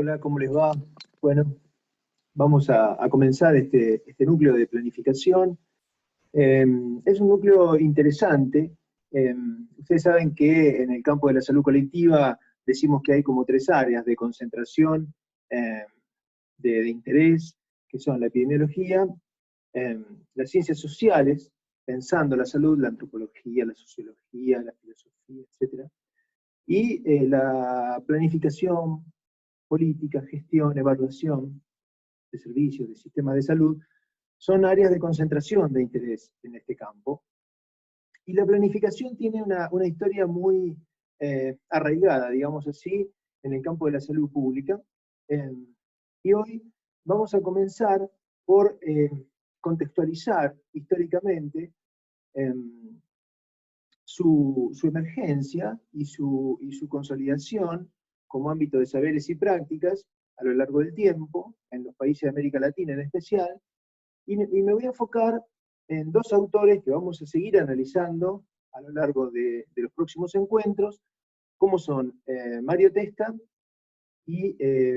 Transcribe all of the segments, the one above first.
Hola, ¿cómo les va? Bueno, vamos a comenzar este núcleo de planificación. Es un núcleo interesante. Ustedes saben que en el campo de la salud colectiva decimos que hay como tres áreas de concentración, eh, de interés, que son la epidemiología, las ciencias sociales, pensando la salud, la antropología, la sociología, la filosofía, etc. Y la planificación, política, gestión, evaluación de servicios, de sistemas de salud, son áreas de concentración de interés en este campo. Y la planificación tiene una historia muy arraigada, digamos así, en el campo de la salud pública. Y hoy vamos a comenzar por contextualizar históricamente eh, su emergencia y su consolidación como ámbito de saberes y prácticas a lo largo del tiempo, en los países de América Latina en especial, y me voy a enfocar en dos autores que vamos a seguir analizando a lo largo de los próximos encuentros, como son Mario Testa y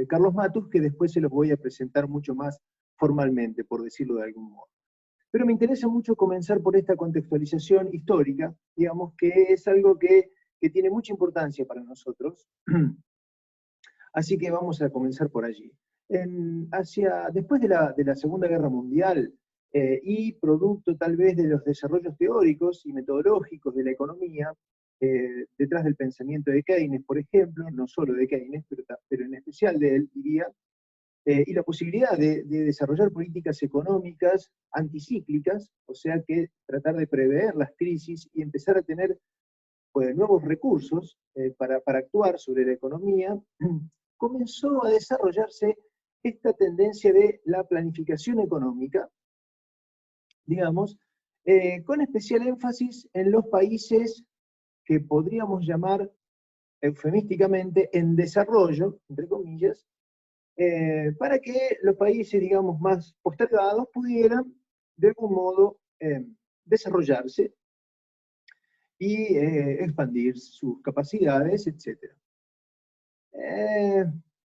Carlos Matus, que después se los voy a presentar mucho más formalmente, por decirlo de algún modo. Pero me interesa mucho comenzar por esta contextualización histórica, digamos, que es algo que tiene mucha importancia para nosotros. Así que vamos a comenzar por allí. Después de la Segunda Guerra Mundial, y producto tal vez de los desarrollos teóricos y metodológicos de la economía, detrás del pensamiento de Keynes, por ejemplo, no solo de Keynes, pero en especial de él, diría, y la posibilidad de desarrollar políticas económicas anticíclicas, o sea que tratar de prever las crisis y empezar a tener pues, nuevos recursos para actuar sobre la economía, comenzó a desarrollarse esta tendencia de la planificación económica, digamos, con especial énfasis en los países que podríamos llamar eufemísticamente en desarrollo, entre comillas, para que los países, digamos, más postergados pudieran, de algún modo, desarrollarse y expandir sus capacidades, etc.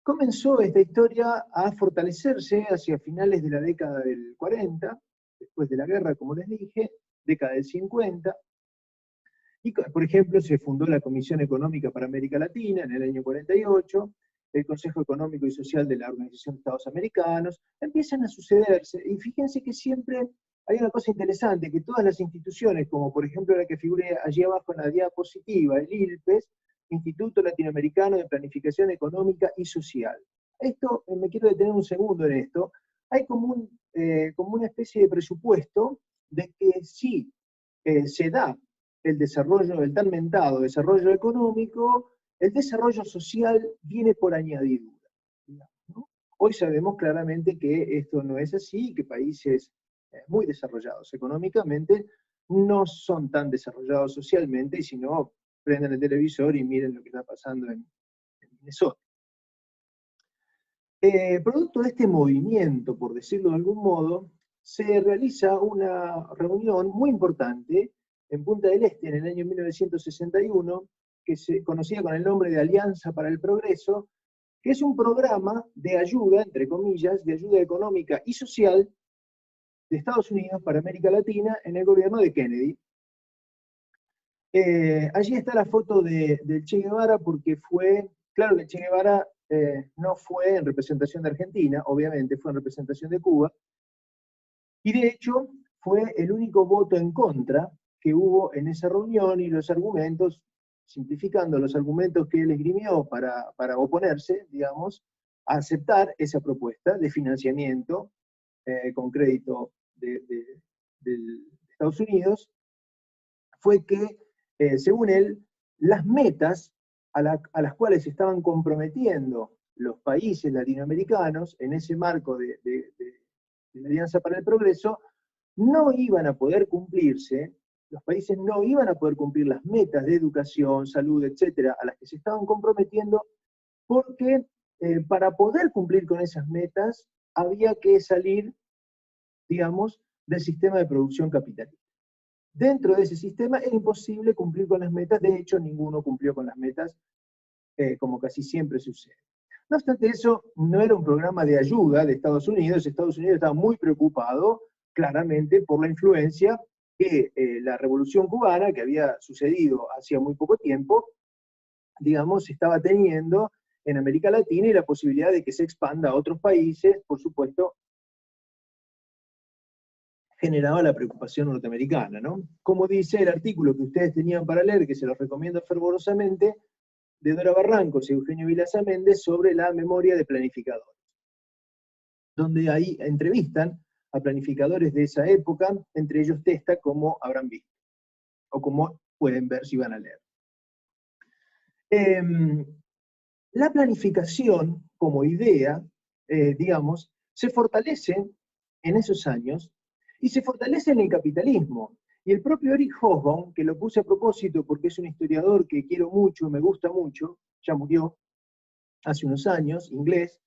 Comenzó esta historia a fortalecerse hacia finales de la década del 40, después de la guerra, como les dije, década del 50, y por ejemplo se fundó la Comisión Económica para América Latina en el año 48, el Consejo Económico y Social de la Organización de Estados Americanos, empiezan a sucederse, y fíjense que siempre hay una cosa interesante, que todas las instituciones, como por ejemplo la que figure allí abajo en la diapositiva, el ILPES, Instituto Latinoamericano de Planificación Económica y Social. Esto, me quiero detener un segundo en esto, hay como una especie de presupuesto de que si se da el desarrollo, el tan mentado desarrollo económico, el desarrollo social viene por añadidura. ¿No? Hoy sabemos claramente que esto no es así, que países muy desarrollados económicamente no son tan desarrollados socialmente, y si no, prendan el televisor y miren lo que está pasando en Minnesota. Producto de este movimiento, por decirlo de algún modo, se realiza una reunión muy importante en Punta del Este en el año 1961, que se conocía con el nombre de Alianza para el Progreso, que es un programa de ayuda, entre comillas, de ayuda económica y social de Estados Unidos para América Latina en el gobierno de Kennedy. Allí está la foto del Che Guevara, porque fue, claro que el Che Guevara no fue en representación de Argentina, obviamente fue en representación de Cuba, y de hecho fue el único voto en contra que hubo en esa reunión, y los argumentos, simplificando los argumentos que él esgrimió para oponerse, digamos, a aceptar esa propuesta de financiamiento con crédito de Estados Unidos, fue que, según él, las metas a las cuales se estaban comprometiendo los países latinoamericanos en ese marco de la Alianza para el Progreso no iban a poder cumplirse, los países no iban a poder cumplir las metas de educación, salud, etcétera, a las que se estaban comprometiendo, porque para poder cumplir con esas metas había que salir, digamos, del sistema de producción capitalista. Dentro de ese sistema era imposible cumplir con las metas, de hecho ninguno cumplió con las metas, como casi siempre sucede. No obstante eso, no era un programa de ayuda de Estados Unidos estaba muy preocupado claramente por la influencia que la Revolución Cubana, que había sucedido hacía muy poco tiempo, digamos, estaba teniendo en América Latina y la posibilidad de que se expanda a otros países, por supuesto, generaba la preocupación norteamericana, ¿no? Como dice el artículo que ustedes tenían para leer, que se los recomiendo fervorosamente, de Dora Barrancos y Eugenio Vilaza Méndez sobre la memoria de planificadores, donde ahí entrevistan a planificadores de esa época, entre ellos Testa, como habrán visto, o como pueden ver si van a leer. La planificación como idea, digamos, se fortalece en esos años y se fortalece en el capitalismo. Y el propio Eric Hobsbawm, que lo puse a propósito porque es un historiador que quiero mucho, me gusta mucho, ya murió hace unos años, inglés,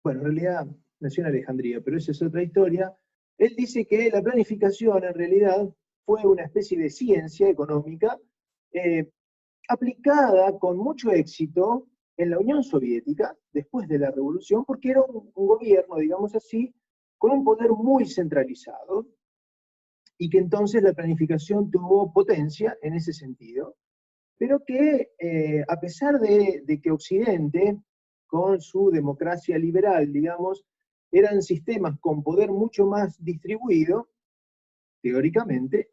bueno, en realidad nació en Alejandría, pero esa es otra historia. Él dice que la planificación en realidad fue una especie de ciencia económica aplicada con mucho éxito en la Unión Soviética, después de la revolución, porque era un gobierno, digamos así, con un poder muy centralizado, y que entonces la planificación tuvo potencia en ese sentido, pero que a pesar de que Occidente, con su democracia liberal, digamos, eran sistemas con poder mucho más distribuido, teóricamente,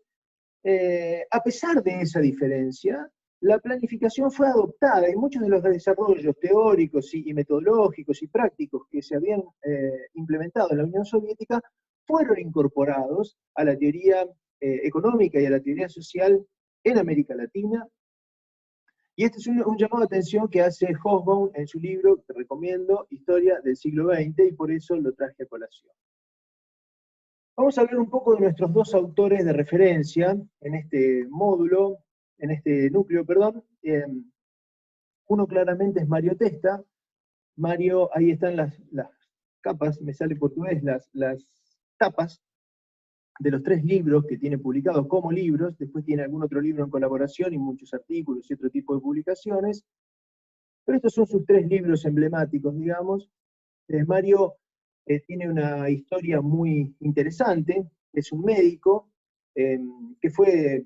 a pesar de esa diferencia, la planificación fue adoptada y muchos de los desarrollos teóricos y metodológicos y prácticos que se habían implementado en la Unión Soviética fueron incorporados a la teoría económica y a la teoría social en América Latina. Y este es un llamado de atención que hace Hobsbawm en su libro, que recomiendo, Historia del siglo XX, y por eso lo traje a colación. Vamos a hablar un poco de nuestros dos autores de referencia en este módulo, en este núcleo, perdón. Uno claramente es Mario Testa. Mario, ahí están las capas, me sale portugués, las tapas de los 3 libros que tiene publicados como libros. Después tiene algún otro libro en colaboración y muchos artículos y otro tipo de publicaciones. Pero estos son sus 3 libros emblemáticos, digamos. Mario tiene una historia muy interesante. Es un médico que fue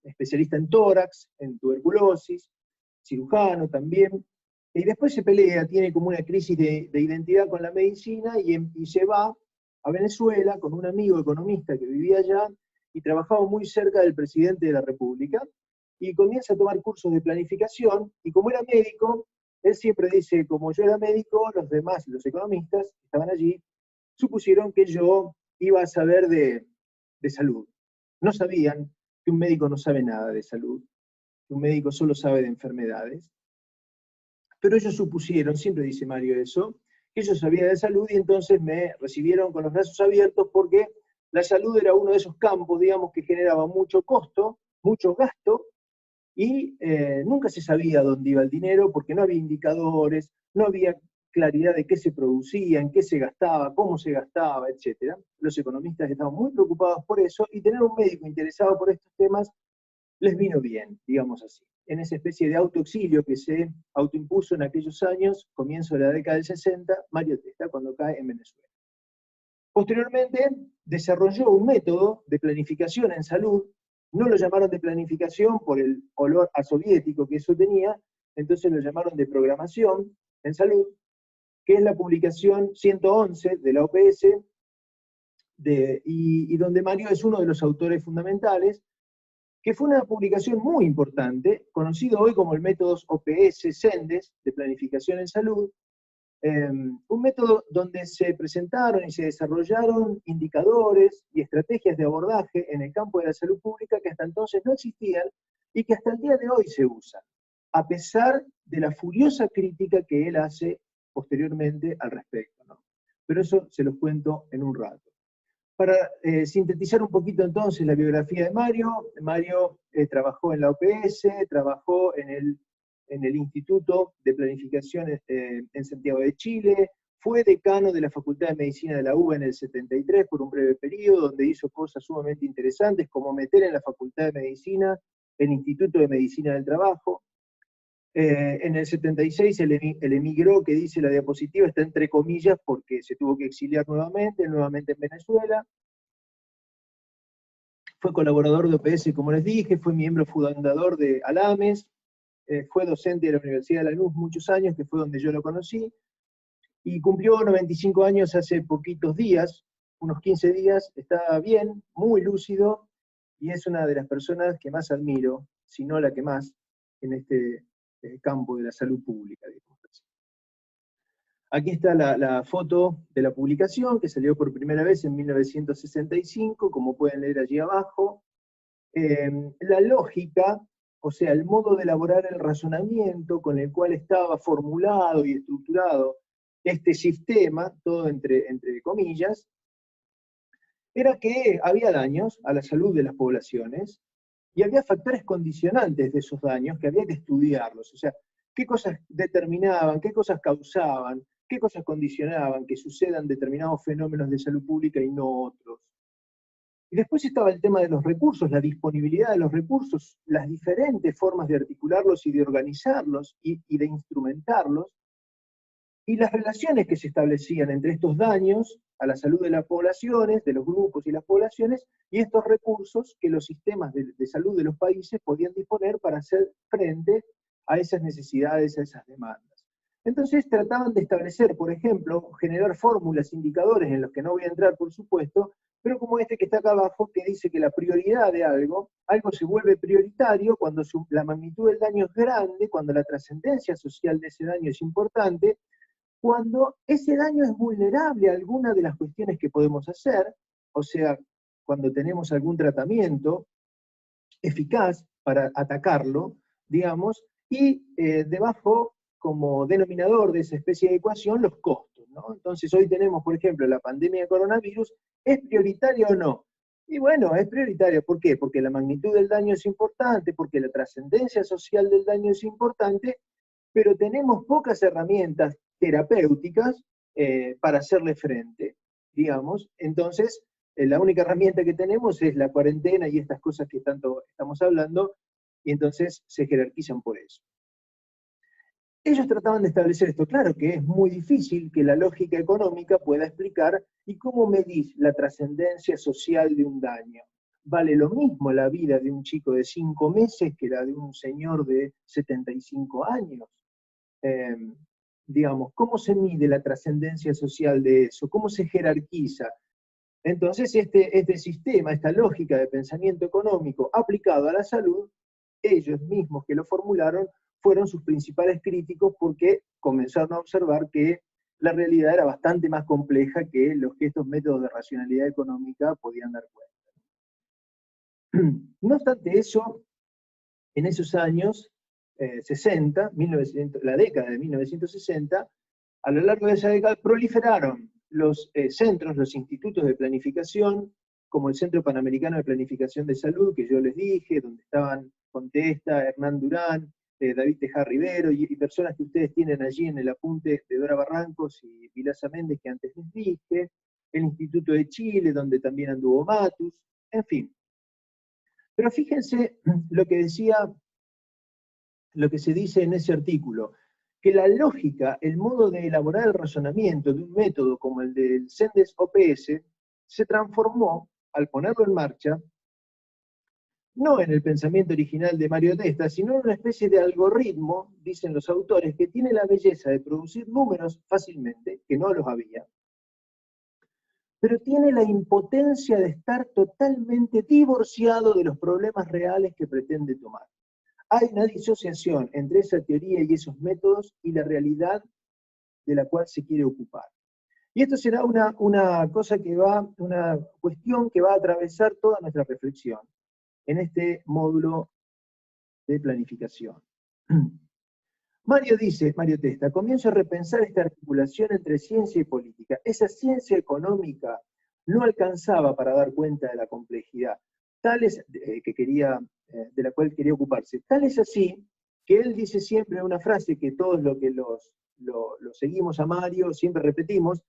especialista en tórax, en tuberculosis, cirujano también, y después se pelea, tiene como una crisis de identidad con la medicina y se va a Venezuela con un amigo economista que vivía allá y trabajaba muy cerca del presidente de la República, y comienza a tomar cursos de planificación, y como era médico, él siempre dice, como yo era médico, los demás, los economistas que estaban allí, supusieron que yo iba a saber de salud. No sabían que un médico no sabe nada de salud, que un médico solo sabe de enfermedades. Pero ellos supusieron, siempre dice Mario eso, que yo sabía de salud y entonces me recibieron con los brazos abiertos porque la salud era uno de esos campos, digamos, que generaba mucho costo, mucho gasto, y nunca se sabía dónde iba el dinero porque no había indicadores, no había claridad de qué se producía, en qué se gastaba, cómo se gastaba, etc. Los economistas estaban muy preocupados por eso, y tener un médico interesado por estos temas les vino bien, digamos así, en esa especie de autoexilio que se autoimpuso en aquellos años, comienzo de la década del 60, Mario Testa, cuando cae en Venezuela. Posteriormente, desarrolló un método de planificación en salud. No lo llamaron de planificación por el olor a soviético que eso tenía, entonces lo llamaron de programación en salud, que es la publicación 111 de la OPS, y donde Mario es uno de los autores fundamentales, que fue una publicación muy importante, conocido hoy como el método OPS-CENDES, de planificación en salud, un método donde se presentaron y se desarrollaron indicadores y estrategias de abordaje en el campo de la salud pública que hasta entonces no existían y que hasta el día de hoy se usan, a pesar de la furiosa crítica que él hace posteriormente al respecto, ¿no? Pero eso se los cuento en un rato. Para sintetizar un poquito entonces la biografía de Mario, Mario trabajó en la OPS, trabajó en el Instituto de Planificación en Santiago de Chile, fue decano de la Facultad de Medicina de la UBA en el 73 por un breve periodo, donde hizo cosas sumamente interesantes, como meter en la Facultad de Medicina el Instituto de Medicina del Trabajo. En el 76 él emigró, que dice la diapositiva, está entre comillas, porque se tuvo que exiliar nuevamente en Venezuela. Fue colaborador de OPS, como les dije, fue miembro fundador de Alames, fue docente de la Universidad de Lanús muchos años, que fue donde yo lo conocí, y cumplió 95 años hace poquitos días, unos 15 días, está bien, muy lúcido, y es una de las personas que más admiro, si no la que más, en este campo de la salud pública, digamos así. Aquí está la foto de la publicación, que salió por primera vez en 1965, como pueden leer allí abajo. La lógica, o sea, el modo de elaborar el razonamiento con el cual estaba formulado y estructurado este sistema, todo entre comillas, era que había daños a la salud de las poblaciones y había factores condicionantes de esos daños que había que estudiarlos. O sea, qué cosas determinaban, qué cosas causaban, qué cosas condicionaban que sucedan determinados fenómenos de salud pública y no otros. Y después estaba el tema de los recursos, la disponibilidad de los recursos, las diferentes formas de articularlos y de organizarlos y de instrumentarlos, y las relaciones que se establecían entre estos daños a la salud de las poblaciones, de los grupos y las poblaciones, y estos recursos que los sistemas de salud de los países podían disponer para hacer frente a esas necesidades, a esas demandas. Entonces trataban de establecer, por ejemplo, generar fórmulas, indicadores en los que no voy a entrar, por supuesto, pero como este que está acá abajo, que dice que la prioridad de algo se vuelve prioritario cuando la magnitud del daño es grande, cuando la trascendencia social de ese daño es importante, cuando ese daño es vulnerable a alguna de las cuestiones que podemos hacer, o sea, cuando tenemos algún tratamiento eficaz para atacarlo, digamos, y debajo, como denominador de esa especie de ecuación, los costos, ¿no? Entonces hoy tenemos, por ejemplo, la pandemia de coronavirus, ¿es prioritaria o no? Y bueno, es prioritaria, ¿por qué? Porque la magnitud del daño es importante, porque la trascendencia social del daño es importante, pero tenemos pocas herramientas terapéuticas para hacerle frente, digamos. Entonces, la única herramienta que tenemos es la cuarentena y estas cosas que tanto estamos hablando, y entonces se jerarquizan por eso. Ellos trataban de establecer esto. Claro que es muy difícil que la lógica económica pueda explicar y cómo medís la trascendencia social de un daño. ¿Vale lo mismo la vida de un chico de 5 meses que la de un señor de 75 años? Digamos, ¿cómo se mide la trascendencia social de eso? ¿Cómo se jerarquiza? Entonces, este sistema, esta lógica de pensamiento económico aplicado a la salud, ellos mismos que lo formularon, fueron sus principales críticos porque comenzaron a observar que la realidad era bastante más compleja que los que estos métodos de racionalidad económica podían dar cuenta. No obstante eso, en esos años 60, la década de 1960, a lo largo de esa década proliferaron los centros, los institutos de planificación, como el Centro Panamericano de Planificación de Salud, que yo les dije, donde estaban Contesta, Hernán Durán, David Tejada Rivero, y personas que ustedes tienen allí en el apunte de Dora Barrancos y Vilasa Méndez, que antes les dije, el Instituto de Chile, donde también anduvo Matus, en fin. Pero fíjense lo que se dice en ese artículo, que la lógica, el modo de elaborar el razonamiento de un método como el del Sendes OPS, se transformó, al ponerlo en marcha, no en el pensamiento original de Mario Testa, sino en una especie de algoritmo, dicen los autores, que tiene la belleza de producir números fácilmente, que no los había, pero tiene la impotencia de estar totalmente divorciado de los problemas reales que pretende tomar. Hay una disociación entre esa teoría y esos métodos y la realidad de la cual se quiere ocupar. Y esto será una cuestión que va a atravesar toda nuestra reflexión en este módulo de planificación. Mario Testa, comienzo a repensar esta articulación entre ciencia y política. Esa ciencia económica no alcanzaba para dar cuenta de la complejidad de la cual quería ocuparse. Tal es así que él dice siempre una frase que todos los que lo seguimos a Mario siempre repetimos.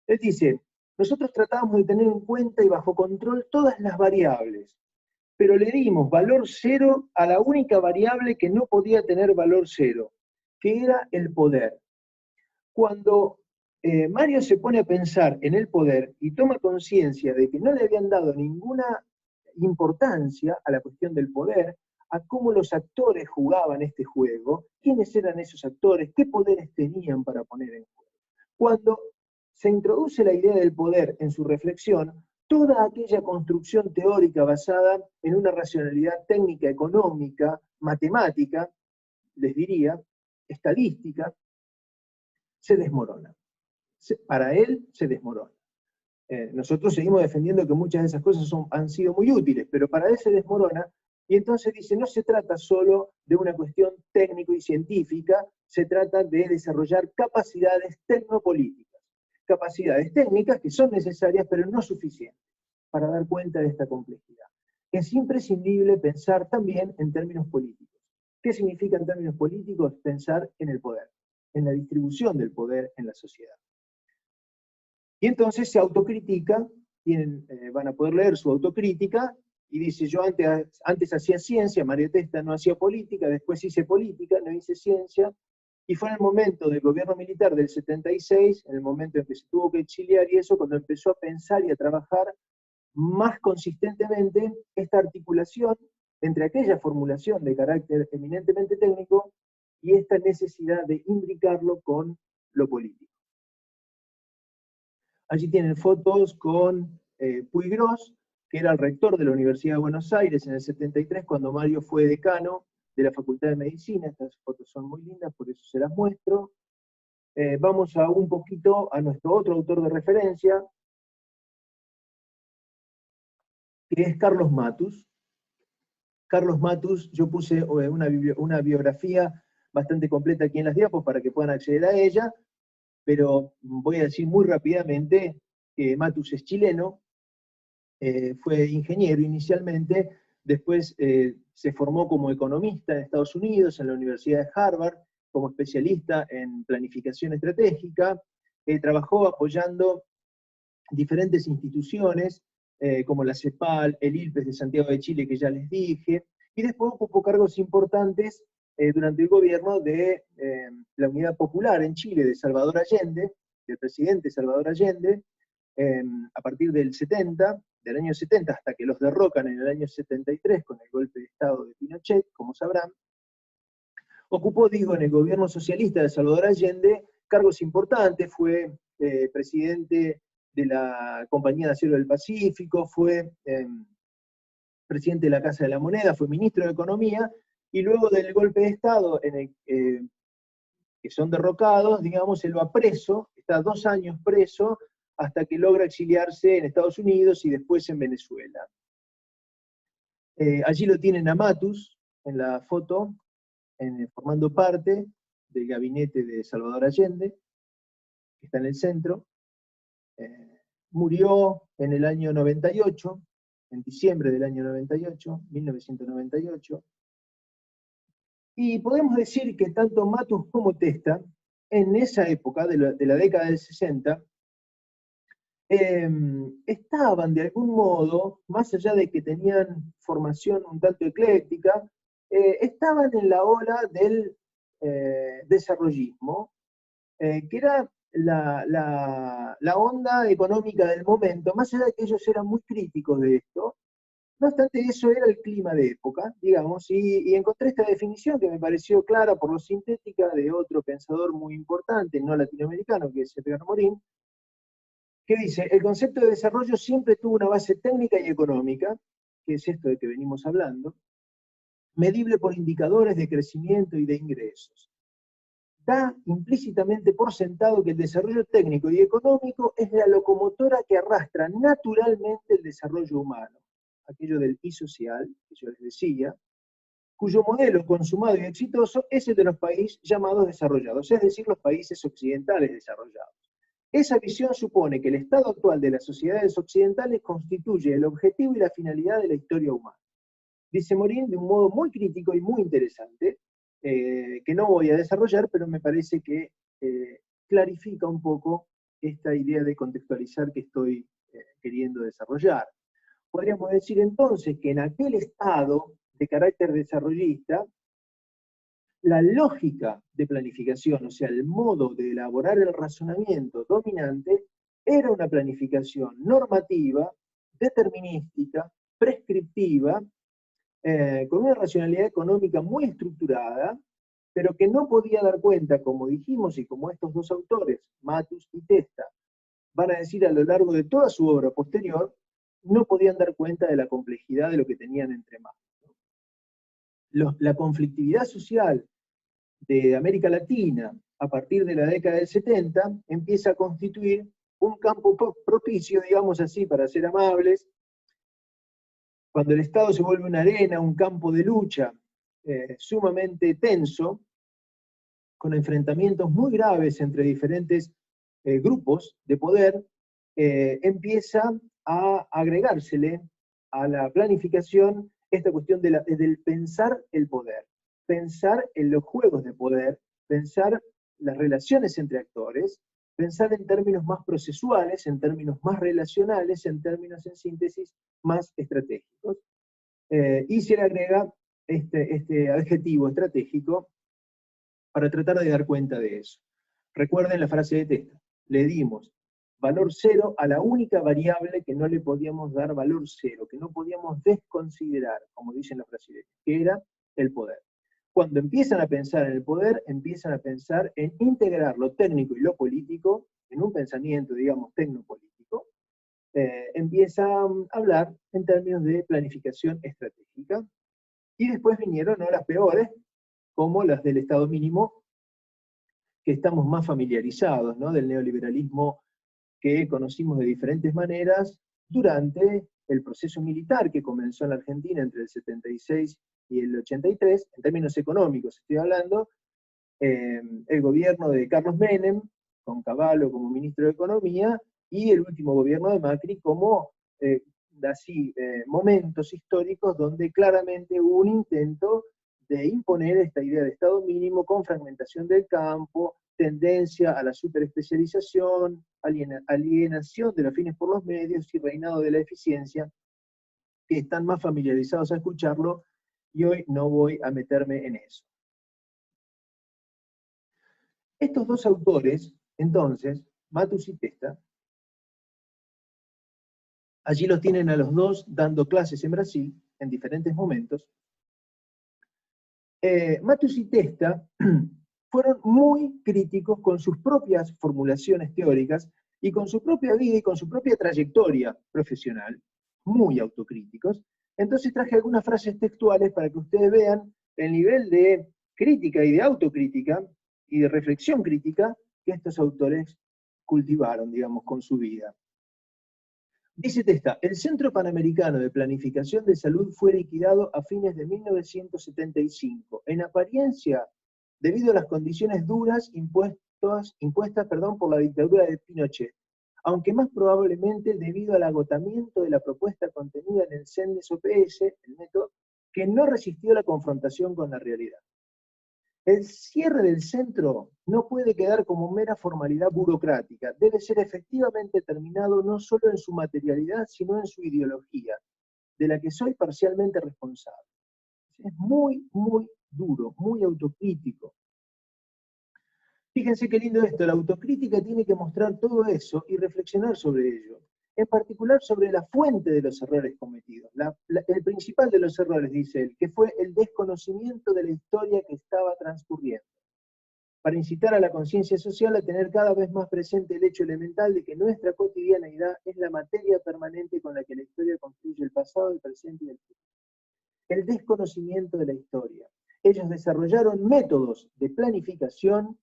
Él dice: nosotros tratamos de tener en cuenta y bajo control todas las variables, pero le dimos valor cero a la única variable que no podía tener valor cero, que era el poder. Cuando Mario se pone a pensar en el poder y toma conciencia de que no le habían dado ninguna importancia a la cuestión del poder, a cómo los actores jugaban este juego, quiénes eran esos actores, qué poderes tenían para poner en juego. Cuando se introduce la idea del poder en su reflexión, toda aquella construcción teórica basada en una racionalidad técnica, económica, matemática, les diría, estadística, se desmorona. Para él se desmorona. Nosotros seguimos defendiendo que muchas de esas cosas han sido muy útiles, pero para él se desmorona, y entonces dice, no se trata solo de una cuestión técnico y científica, se trata de desarrollar capacidades tecnopolíticas, capacidades técnicas que son necesarias, pero no suficientes, para dar cuenta de esta complejidad. Es imprescindible pensar también en términos políticos. ¿Qué significa en términos políticos? Pensar en el poder, en la distribución del poder en la sociedad. Y entonces se autocritica, van a poder leer su autocrítica, y dice, yo antes hacía ciencia, Mario Testa no hacía política, después hice política, no hice ciencia, y fue en el momento del gobierno militar del 76, en el momento en que se tuvo que exiliar y eso, cuando empezó a pensar y a trabajar más consistentemente esta articulación entre aquella formulación de carácter eminentemente técnico y esta necesidad de imbricarlo con lo político. Allí tienen fotos con Puiggrós, que era el rector de la Universidad de Buenos Aires en el 73, cuando Mario fue decano de la Facultad de Medicina. Estas fotos son muy lindas, por eso se las muestro. Vamos a un poquito a nuestro otro autor de referencia, que es Carlos Matus. Carlos Matus, yo puse una biografía bastante completa aquí en las diapos para que puedan acceder a ella, pero voy a decir muy rápidamente que Matus es chileno, fue ingeniero inicialmente, después se formó como economista en Estados Unidos, en la Universidad de Harvard, como especialista en planificación estratégica, trabajó apoyando diferentes instituciones, como la CEPAL, el ILPES de Santiago de Chile, que ya les dije, y después ocupó cargos importantes durante el gobierno de la Unidad Popular en Chile, de Salvador Allende, del presidente Salvador Allende, a partir del año 70, hasta que los derrocan en el año 73 con el golpe de Estado de Pinochet, como sabrán. Ocupó, digo, en el gobierno socialista de Salvador Allende cargos importantes, fue presidente de la Compañía de Acero del Pacífico, fue presidente de la Casa de la Moneda, fue ministro de Economía, y luego del golpe de Estado en el que son derrocados, digamos, él va preso, está 2 años preso, hasta que logra exiliarse en Estados Unidos y después en Venezuela. Allí lo tienen a Matus, en la foto, formando parte del gabinete de Salvador Allende, que está en el centro. Murió en el año 98, en diciembre del año 98, 1998, y podemos decir que tanto Matus como Testa, en esa época, de la década del 60, estaban de algún modo, más allá de que tenían formación un tanto ecléctica, estaban en la ola del desarrollismo, que era la onda económica del momento, más allá de que ellos eran muy críticos de esto. No obstante, eso era el clima de época, digamos, y encontré esta definición que me pareció clara por lo sintética de otro pensador muy importante, no latinoamericano, que es Edgar Morin, que dice, el concepto de desarrollo siempre tuvo una base técnica y económica, que es esto de que venimos hablando, medible por indicadores de crecimiento y de ingresos. Da implícitamente por sentado que el desarrollo técnico y económico es la locomotora que arrastra naturalmente el desarrollo humano, aquello del I-social, que yo les decía, cuyo modelo consumado y exitoso es el de los países llamados desarrollados, es decir, los países occidentales desarrollados. Esa visión supone que el estado actual de las sociedades occidentales constituye el objetivo y la finalidad de la historia humana. Dice Morin de un modo muy crítico y muy interesante, que no voy a desarrollar, pero me parece que clarifica un poco esta idea de contextualizar que estoy queriendo desarrollar. podríamos decir entonces que en aquel estado de carácter desarrollista, la lógica de planificación, o sea, el modo de elaborar el razonamiento dominante, era una planificación normativa, determinística, prescriptiva, con una racionalidad económica muy estructurada, pero que no podía dar cuenta, como dijimos y como estos dos autores, Matus y Testa, van a decir a lo largo de toda su obra posterior, no podían dar cuenta de la complejidad de lo que tenían entre manos. La conflictividad social de América Latina a partir de la década del 70 empieza a constituir un campo propicio, digamos así, para ser amables, cuando el Estado se vuelve una arena, un campo de lucha sumamente tenso, con enfrentamientos muy graves entre diferentes grupos de poder, empieza a agregársele a la planificación esta cuestión del pensar el poder, pensar en los juegos de poder, pensar las relaciones entre actores, pensar en términos más procesuales, en términos más relacionales, en términos, en síntesis, más estratégicos. Y se le agrega este adjetivo estratégico para tratar de dar cuenta de eso. Recuerden la frase de Testa, le dimos valor cero a la única variable que no le podíamos dar valor cero, que no podíamos desconsiderar, como dicen los brasileños, que era el poder. Cuando empiezan a pensar en el poder, empiezan a pensar en integrar lo técnico y lo político en un pensamiento, digamos, tecnopolítico, empiezan a hablar en términos de planificación estratégica, y después vinieron, ¿no?, las peores, como las del Estado mínimo, que estamos más familiarizados, ¿no?, del neoliberalismo que conocimos de diferentes maneras durante el proceso militar que comenzó en la Argentina entre el 76 y el 83, en términos económicos estoy hablando, el gobierno de Carlos Menem, con Cavallo como ministro de Economía, y el último gobierno de Macri como momentos históricos donde claramente hubo un intento de imponer esta idea de Estado mínimo con fragmentación del campo, tendencia a la superespecialización, alienación de los fines por los medios y reinado de la eficiencia, que están más familiarizados a escucharlo, y hoy no voy a meterme en eso. Estos dos autores, entonces, Matus y Testa, allí los tienen a los dos dando clases en Brasil, en diferentes momentos. Matus y Testa fueron muy críticos con sus propias formulaciones teóricas y con su propia vida y con su propia trayectoria profesional, muy autocríticos. Entonces traje algunas frases textuales para que ustedes vean el nivel de crítica y de autocrítica y de reflexión crítica que estos autores cultivaron, digamos, con su vida. Dice Testa, el Centro Panamericano de Planificación de Salud fue liquidado a fines de 1975, en apariencia debido a las condiciones duras impuestas por la dictadura de Pinochet, aunque más probablemente debido al agotamiento de la propuesta contenida en el CENDES-OPS, el método, que no resistió la confrontación con la realidad. El cierre del centro no puede quedar como mera formalidad burocrática, debe ser efectivamente terminado no solo en su materialidad, sino en su ideología, de la que soy parcialmente responsable. Es muy, muy duro, muy autocrítico. Fíjense qué lindo esto, la autocrítica tiene que mostrar todo eso y reflexionar sobre ello, en particular sobre la fuente de los errores cometidos. El principal de los errores, dice él, que fue el desconocimiento de la historia que estaba transcurriendo, para incitar a la conciencia social a tener cada vez más presente el hecho elemental de que nuestra cotidianeidad es la materia permanente con la que la historia construye el pasado, el presente y el futuro. El desconocimiento de la historia. Ellos desarrollaron métodos de planificación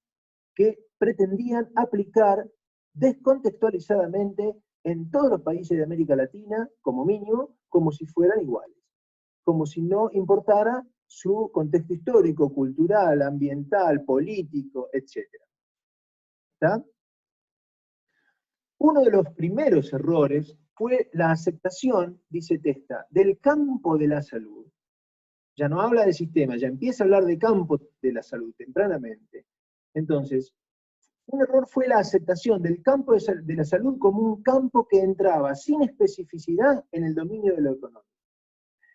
que pretendían aplicar descontextualizadamente en todos los países de América Latina, como mínimo, como si fueran iguales, como si no importara su contexto histórico, cultural, ambiental, político, etc. ¿Está? Uno de los primeros errores fue la aceptación, dice Testa, del campo de la salud. Ya no habla de sistema, ya empieza a hablar de campo de la salud tempranamente. Entonces, Un error fue la aceptación del campo de la salud como un campo que entraba sin especificidad en el dominio de lo económico.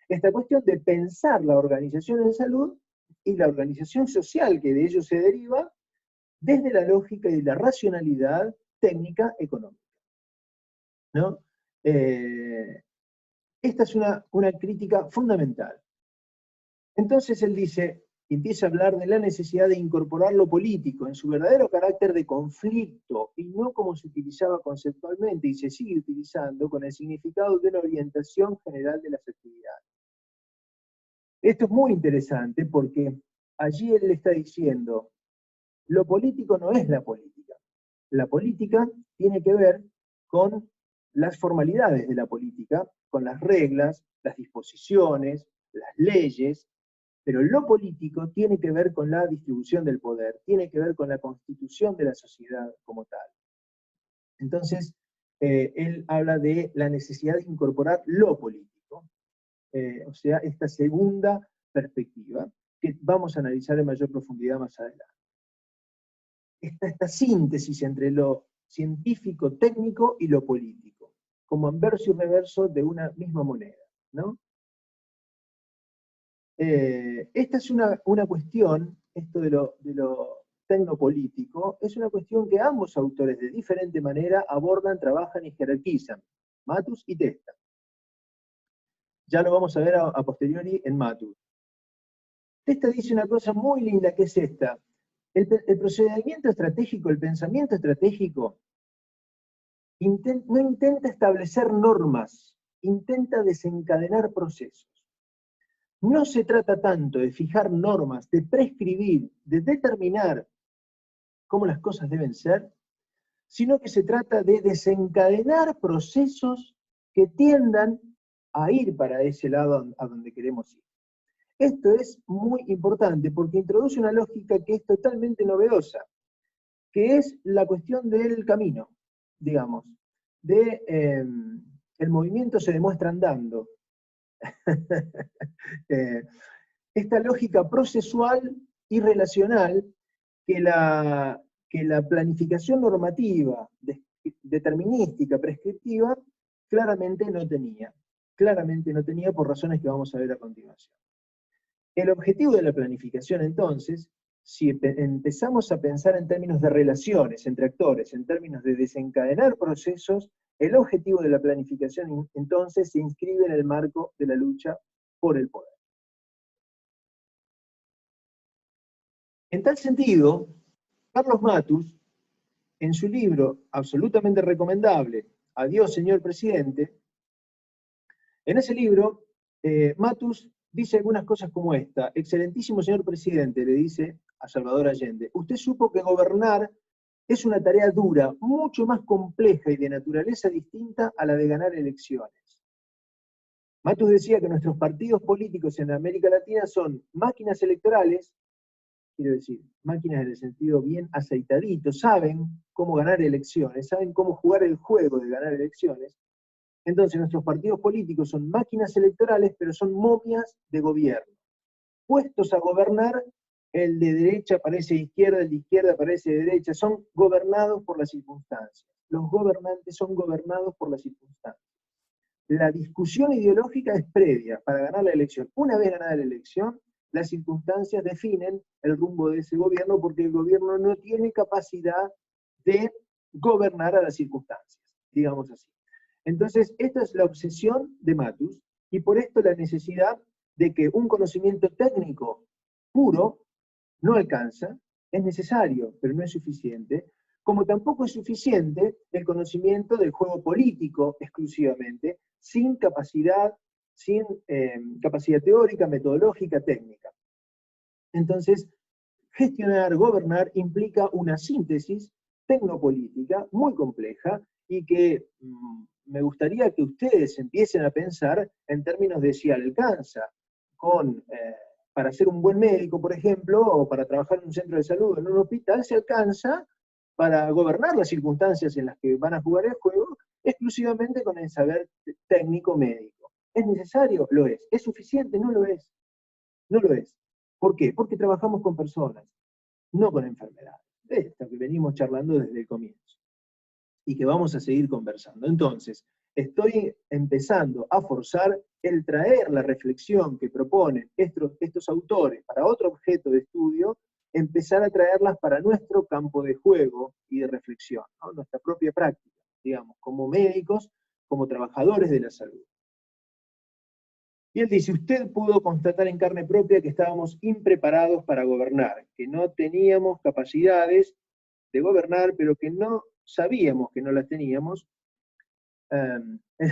Esta cuestión de pensar la organización de salud y la organización social que de ello se deriva desde la lógica y la racionalidad técnica económica, ¿no? Esta es una crítica fundamental. Entonces él dice, empieza a hablar de la necesidad de incorporar lo político en su verdadero carácter de conflicto y no como se utilizaba conceptualmente y se sigue utilizando con el significado de una orientación general de las actividades. Esto es muy interesante porque allí él le está diciendo, lo político no es la política. La política tiene que ver con las formalidades de la política, con las reglas, las disposiciones, las leyes, pero lo político tiene que ver con la distribución del poder, tiene que ver con la constitución de la sociedad como tal. Entonces, él habla de la necesidad de incorporar lo político, o sea, esta segunda perspectiva, que vamos a analizar en mayor profundidad más adelante. Está esta síntesis entre lo científico, técnico y lo político, como anverso y reverso de una misma moneda, ¿no? Esta es una cuestión, esto de lo tecnopolítico, es una cuestión que ambos autores de diferente manera abordan, trabajan y jerarquizan, Matus y Testa. Ya lo vamos a ver a posteriori en Matus. Testa dice una cosa muy linda que es esta. El procedimiento estratégico, el pensamiento estratégico, no intenta establecer normas, intenta desencadenar procesos. No se trata tanto de fijar normas, de prescribir, de determinar cómo las cosas deben ser, sino que se trata de desencadenar procesos que tiendan a ir para ese lado a donde queremos ir. Esto es muy importante porque introduce una lógica que es totalmente novedosa, que es la cuestión del camino, digamos, el movimiento se demuestra andando. Esta lógica procesual y relacional que la planificación normativa, determinística, prescriptiva, claramente no tenía por razones que vamos a ver a continuación. El objetivo de la planificación, entonces, si empezamos a pensar en términos de relaciones entre actores, en términos de desencadenar procesos, el objetivo de la planificación, entonces, se inscribe en el marco de la lucha por el poder. En tal sentido, Carlos Matus, en su libro absolutamente recomendable, Adiós, señor presidente, en ese libro, Matus dice algunas cosas como esta: excelentísimo señor presidente, le dice a Salvador Allende, usted supo que gobernar es una tarea dura, mucho más compleja y de naturaleza distinta a la de ganar elecciones. Matus decía que nuestros partidos políticos en América Latina son máquinas electorales, quiero decir, máquinas en el sentido bien aceitadito, saben cómo ganar elecciones, saben cómo jugar el juego de ganar elecciones. Entonces nuestros partidos políticos son máquinas electorales, pero son momias de gobierno. Puestos a gobernar, el de derecha parece izquierda, el de izquierda parece derecha, son gobernados por las circunstancias. Los gobernantes son gobernados por las circunstancias. La discusión ideológica es previa para ganar la elección. Una vez ganada la elección, las circunstancias definen el rumbo de ese gobierno porque el gobierno no tiene capacidad de gobernar a las circunstancias, digamos así. Entonces, esta es la obsesión de Matus, y por esto la necesidad de que un conocimiento técnico puro no alcanza, es necesario, pero no es suficiente, como tampoco es suficiente el conocimiento del juego político exclusivamente, sin capacidad teórica, metodológica, técnica. Entonces, gestionar, gobernar, implica una síntesis tecnopolítica muy compleja y que me gustaría que ustedes empiecen a pensar en términos de si alcanza para ser un buen médico, por ejemplo, o para trabajar en un centro de salud, en un hospital, se alcanza para gobernar las circunstancias en las que van a jugar el juego exclusivamente con el saber técnico médico. ¿Es necesario? Lo es. ¿Es suficiente? No lo es. No lo es. ¿Por qué? Porque trabajamos con personas, no con enfermedades. de esto que venimos charlando desde el comienzo, y que vamos a seguir conversando. Entonces, estoy empezando a forzar el traer la reflexión que proponen estos autores para otro objeto de estudio, empezar a traerlas para nuestro campo de juego y de reflexión, ¿no? Nuestra propia práctica, digamos, como médicos, como trabajadores de la salud. Y él dice, usted pudo constatar en carne propia que estábamos impreparados para gobernar, que no teníamos capacidades de gobernar, pero que no sabíamos que no las teníamos.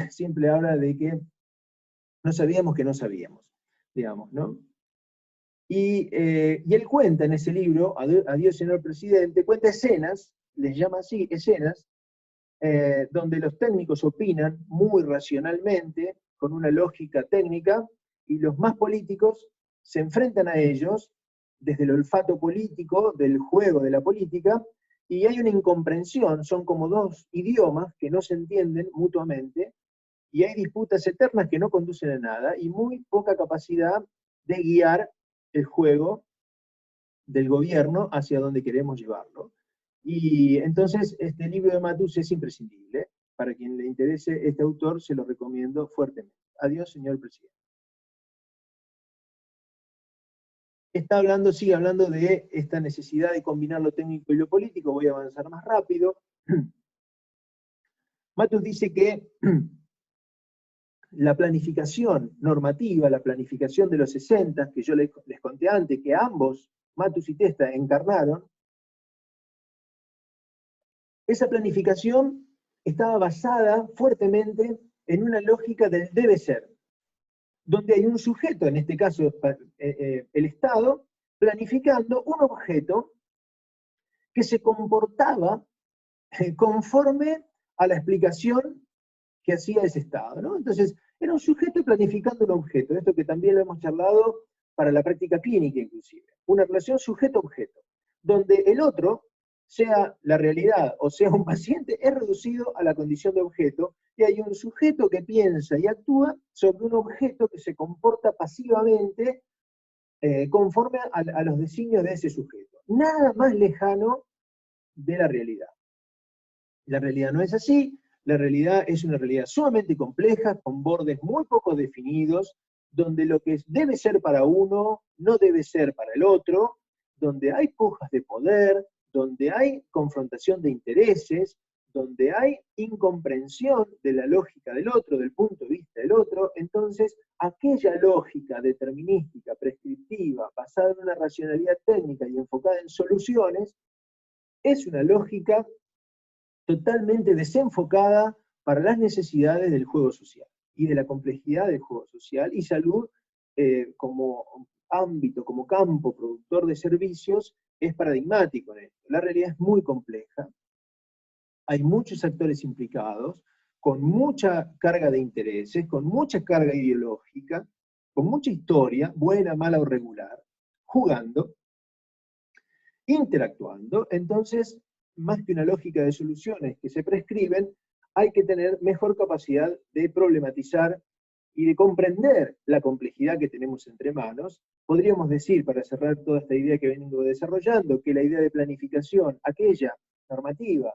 Siempre habla de que no sabíamos que no sabíamos, digamos, ¿no? Y él cuenta en ese libro, Adiós, señor presidente, cuenta escenas, les llama así, escenas, donde los técnicos opinan muy racionalmente, con una lógica técnica, y los más políticos se enfrentan a ellos desde el olfato político, del juego de la política, y hay una incomprensión, son como dos idiomas que no se entienden mutuamente, y hay disputas eternas que no conducen a nada, y muy poca capacidad de guiar el juego del gobierno hacia donde queremos llevarlo. Y entonces este libro de Matus es imprescindible. Para quien le interese este autor, se lo recomiendo fuertemente. Adiós, señor presidente. Sigue hablando de esta necesidad de combinar lo técnico y lo político. Voy a avanzar más rápido. Matus dice que la planificación normativa, la planificación de los 60, que yo les conté antes, que ambos, Matus y Testa, encarnaron, esa planificación estaba basada fuertemente en una lógica del debe ser, donde hay un sujeto, en este caso el Estado, planificando un objeto que se comportaba conforme a la explicación que hacía ese Estado, ¿no? Entonces, era un sujeto planificando un objeto, esto que también lo hemos charlado para la práctica clínica inclusive, una relación sujeto-objeto, donde el otro, sea la realidad o sea un paciente, es reducido a la condición de objeto, y hay un sujeto que piensa y actúa sobre un objeto que se comporta pasivamente conforme a los designios de ese sujeto. Nada más lejano de la realidad. La realidad no es así, la realidad es una realidad sumamente compleja, con bordes muy poco definidos, donde lo que debe ser para uno no debe ser para el otro, donde hay pujas de poder, donde hay confrontación de intereses, donde hay incomprensión de la lógica del otro, del punto de vista del otro. Entonces, aquella lógica determinística, prescriptiva, basada en una racionalidad técnica y enfocada en soluciones, es una lógica totalmente desenfocada para las necesidades del juego social y de la complejidad del juego social, y salud como ámbito, como campo productor de servicios, es paradigmático en esto. La realidad es muy compleja, hay muchos actores implicados, con mucha carga de intereses, con mucha carga ideológica, con mucha historia, buena, mala o regular, jugando, interactuando. Entonces, más que una lógica de soluciones que se prescriben, hay que tener mejor capacidad de problematizar y de comprender la complejidad que tenemos entre manos. Podríamos decir, para cerrar toda esta idea que vengo desarrollando, que la idea de planificación, aquella normativa,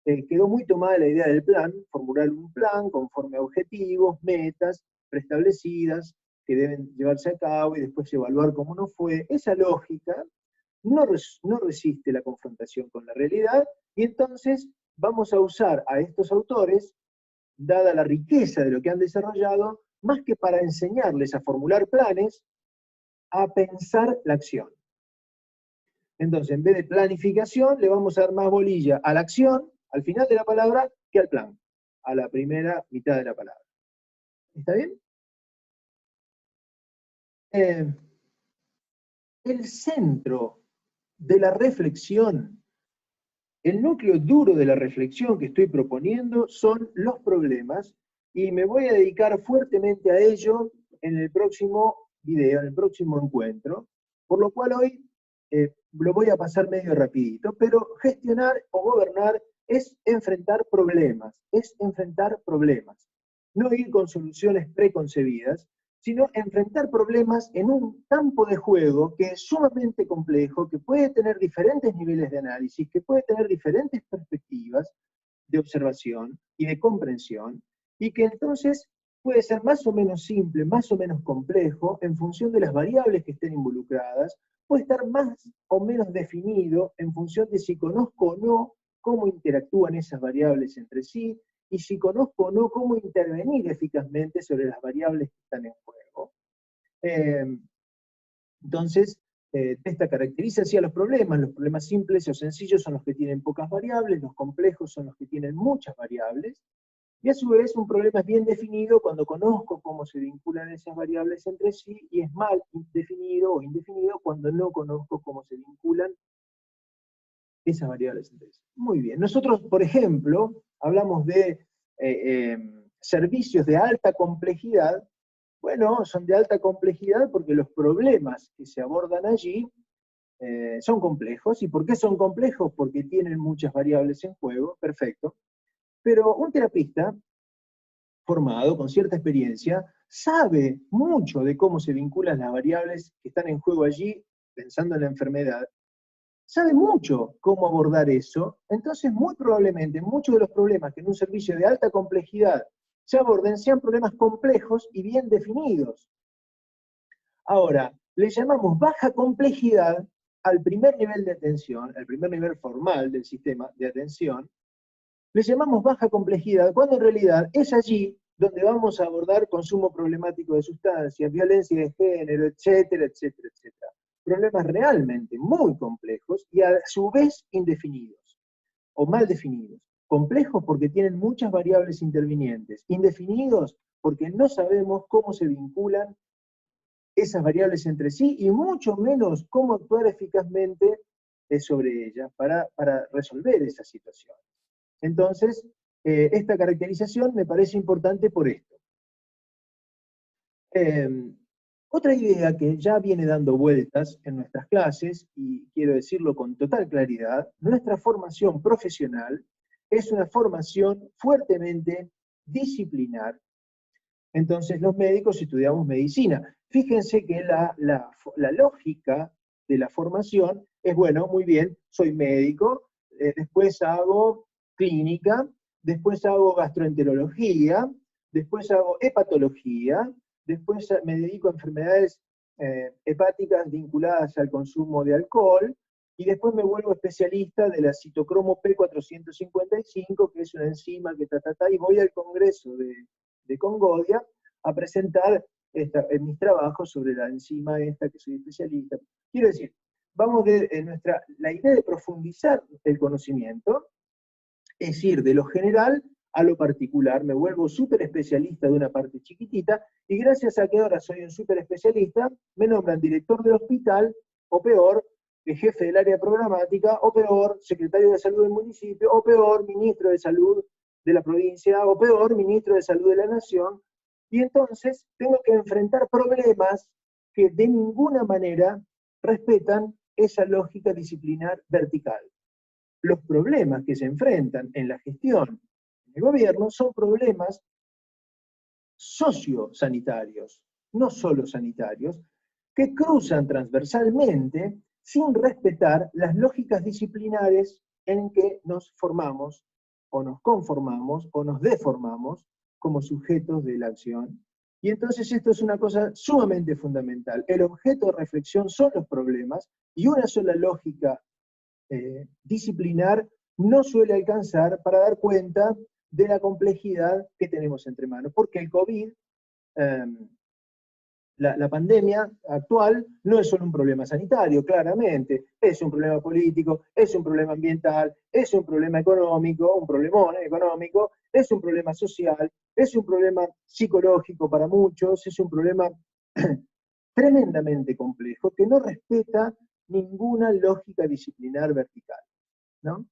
quedó muy tomada la idea del plan, formular un plan conforme a objetivos, metas preestablecidas, que deben llevarse a cabo y después evaluar cómo no fue. Esa lógica no resiste la confrontación con la realidad, y entonces vamos a usar a estos autores, dada la riqueza de lo que han desarrollado, más que para enseñarles a formular planes, a pensar la acción. Entonces, en vez de planificación, le vamos a dar más bolilla a la acción, al final de la palabra, que al plan, a la primera mitad de la palabra. ¿Está bien? El centro de la reflexión, el núcleo duro de la reflexión que estoy proponiendo son los problemas, y me voy a dedicar fuertemente a ello en el próximo video, en el próximo encuentro, por lo cual hoy lo voy a pasar medio rapidito, pero gestionar o gobernar es enfrentar problemas, no ir con soluciones preconcebidas, sino enfrentar problemas en un campo de juego que es sumamente complejo, que puede tener diferentes niveles de análisis, que puede tener diferentes perspectivas de observación y de comprensión, y que entonces puede ser más o menos simple, más o menos complejo, en función de las variables que estén involucradas, puede estar más o menos definido en función de si conozco o no cómo interactúan esas variables entre sí, y si conozco o no cómo intervenir eficazmente sobre las variables que están en juego. Entonces, esta caracteriza así a los problemas simples o sencillos son los que tienen pocas variables, los complejos son los que tienen muchas variables, y a su vez un problema es bien definido cuando conozco cómo se vinculan esas variables entre sí, y es mal definido o indefinido cuando no conozco cómo se vinculan esas variables entre sí. Muy bien, nosotros, por ejemplo, hablamos de servicios de alta complejidad. Bueno, son de alta complejidad porque los problemas que se abordan allí son complejos. ¿Y por qué son complejos? Porque tienen muchas variables en juego, perfecto. Pero un terapista formado, con cierta experiencia, sabe mucho de cómo se vinculan las variables que están en juego allí, pensando en la enfermedad, sabe mucho cómo abordar eso, entonces muy probablemente muchos de los problemas que en un servicio de alta complejidad se aborden sean problemas complejos y bien definidos. Ahora, le llamamos baja complejidad al primer nivel de atención, al primer nivel formal del sistema de atención, le llamamos baja complejidad, cuando en realidad es allí donde vamos a abordar consumo problemático de sustancias, violencia de género, etcétera, etcétera, etcétera. Problemas realmente muy complejos y a su vez indefinidos, o mal definidos. Complejos porque tienen muchas variables intervinientes, indefinidos porque no sabemos cómo se vinculan esas variables entre sí y mucho menos cómo actuar eficazmente sobre ellas para resolver esa situación. Entonces, esta caracterización me parece importante por esto. Otra idea que ya viene dando vueltas en nuestras clases, y quiero decirlo con total claridad, nuestra formación profesional es una formación fuertemente disciplinar. Entonces los médicos estudiamos medicina. Fíjense que la lógica de la formación es, bueno, muy bien, soy médico, después hago clínica, después hago gastroenterología, después hago hepatología, después me dedico a enfermedades hepáticas vinculadas al consumo de alcohol, y después me vuelvo especialista de la citocromo P455, que es una enzima que y voy al congreso de Congodia a presentar en mis trabajos sobre la enzima esta que soy especialista. Quiero decir, vamos de la idea de profundizar el conocimiento, es ir de lo general a lo particular, me vuelvo súper especialista de una parte chiquitita, y gracias a que ahora soy un súper especialista, me nombran director del hospital, o peor, jefe del área programática, o peor, secretario de salud del municipio, o peor, ministro de salud de la provincia, o peor, ministro de salud de la nación, y entonces tengo que enfrentar problemas que de ninguna manera respetan esa lógica disciplinar vertical. Los problemas que se enfrentan en la gestión del gobierno son problemas sociosanitarios, no solo sanitarios, que cruzan transversalmente sin respetar las lógicas disciplinares en que nos formamos, o nos conformamos, o nos deformamos como sujetos de la acción. Y entonces esto es una cosa sumamente fundamental. El objeto de reflexión son los problemas, y una sola lógica disciplinar no suele alcanzar para dar cuenta de la complejidad que tenemos entre manos, porque el COVID, la pandemia actual, no es solo un problema sanitario, claramente, es un problema político, es un problema ambiental, es un problema económico, un problemón económico, es un problema social, es un problema psicológico para muchos, es un problema tremendamente complejo que no respeta ninguna lógica disciplinar vertical, ¿no?